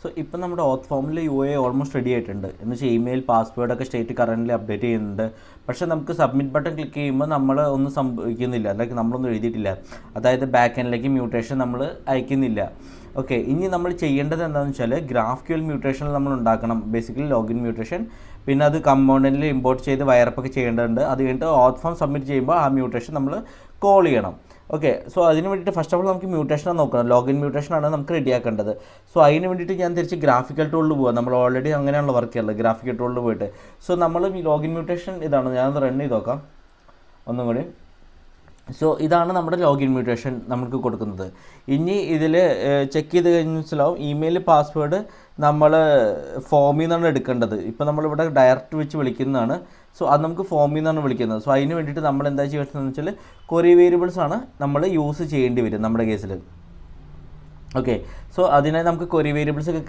So ഇപ്പം നമ്മുടെ ഓത്ത് ഫോമിൽ UA ഓൾമോസ്റ്റ് റെഡി ആയിട്ടുണ്ട് എന്ന് വെച്ചാൽ ഇമെയിൽ പാസ്വേഡൊക്കെ സ്റ്റേറ്റ് കറൻ്റ് അപ്ഡേറ്റ് ചെയ്യുന്നുണ്ട്. പക്ഷേ നമുക്ക് സബ്മിറ്റ് ബട്ടൺ ക്ലിക്ക് ചെയ്യുമ്പോൾ നമ്മൾ ഒന്നും സംഭവിക്കുന്നില്ല, അല്ലെങ്കിൽ നമ്മളൊന്നും എഴുതിയിട്ടില്ല. അതായത് ബാക്ക് എൻഡിലേക്ക് മ്യൂട്ടേഷൻ നമ്മൾ അയക്കുന്നില്ല. ഓക്കെ, ഇനി നമ്മൾ ചെയ്യേണ്ടത് എന്താണെന്ന് വെച്ചാൽ GraphQL മ്യൂട്ടേഷൻ നമ്മൾ ഉണ്ടാക്കണം. ബേസിക്കലി ലോഗിൻ മ്യൂട്ടേഷൻ, പിന്നെ അത് കമ്പോണൻറ്റിൽ ഇമ്പോർട്ട് ചെയ്ത് വയറപ്പൊക്കെ ചെയ്യേണ്ടതുണ്ട്. അത് കഴിഞ്ഞിട്ട് ഓത്ത് ഫോം സബ്മിറ്റ് ചെയ്യുമ്പോൾ ആ മ്യൂട്ടേഷൻ നമ്മൾ കോൾ ചെയ്യണം. ഓക്കെ, സോ അതിന് വേണ്ടിയിട്ട് ഫസ്റ്റ് ഓഫ് ഓൾ നമുക്ക് മ്യൂട്ടേഷൻ നോക്കണം. ലോഗിൻ മ്യൂട്ടേഷനാണ് നമുക്ക് റെഡിയാക്കേണ്ടത്. സോ അതിന് വേണ്ടിയിട്ട് ഞാൻ തിരിച്ച് ഗ്രാഫിക്കൽ ടൂളിൽ പോകാം. നമ്മൾ ഓൾറെഡി അങ്ങനെയാണല്ലോ വർക്ക് ചെയ്യുന്നത്, ഗ്രാഫിക്കൽ ടൂളിൽ പോയിട്ട്. സോ നമ്മൾ ഈ ലോഗിൻ മ്യൂട്ടേഷൻ ഇതാണ്, ഞാനത് റൺ ചെയ്ത് നോക്കാം ഒന്നും കൂടി. സോ ഇതാണ് നമ്മുടെ ലോഗിൻ മ്യൂട്ടേഷൻ നമുക്ക് കൊടുക്കുന്നത്. ഇനി ഇതിൽ ചെക്ക് ചെയ്ത് കഴിഞ്ഞ് മനസ്സിലാവും ഇമെയിൽ പാസ്വേഡ് നമ്മൾ ഫോമിൽ നിന്നാണ് എടുക്കേണ്ടത്. ഇപ്പോൾ നമ്മളിവിടെ ഡയറക്റ്റ് വെച്ച് വിളിക്കുന്നതാണ്. സോ അത് നമുക്ക് ഫോമിൽ നിന്നാണ് വിളിക്കുന്നത്. സോ അതിന് വേണ്ടിയിട്ട് നമ്മൾ എന്താ ചെയ്യുന്നതെന്ന് വെച്ചാൽ ക്വറി വേരിയബിൾസ് ആണ് നമ്മൾ യൂസ് ചെയ്യേണ്ടി വരും നമ്മുടെ കേസിൽ. ഓക്കെ, സോ അതിനായി നമുക്ക് ക്വറി വേരിയബിൾസ് ഒക്കെ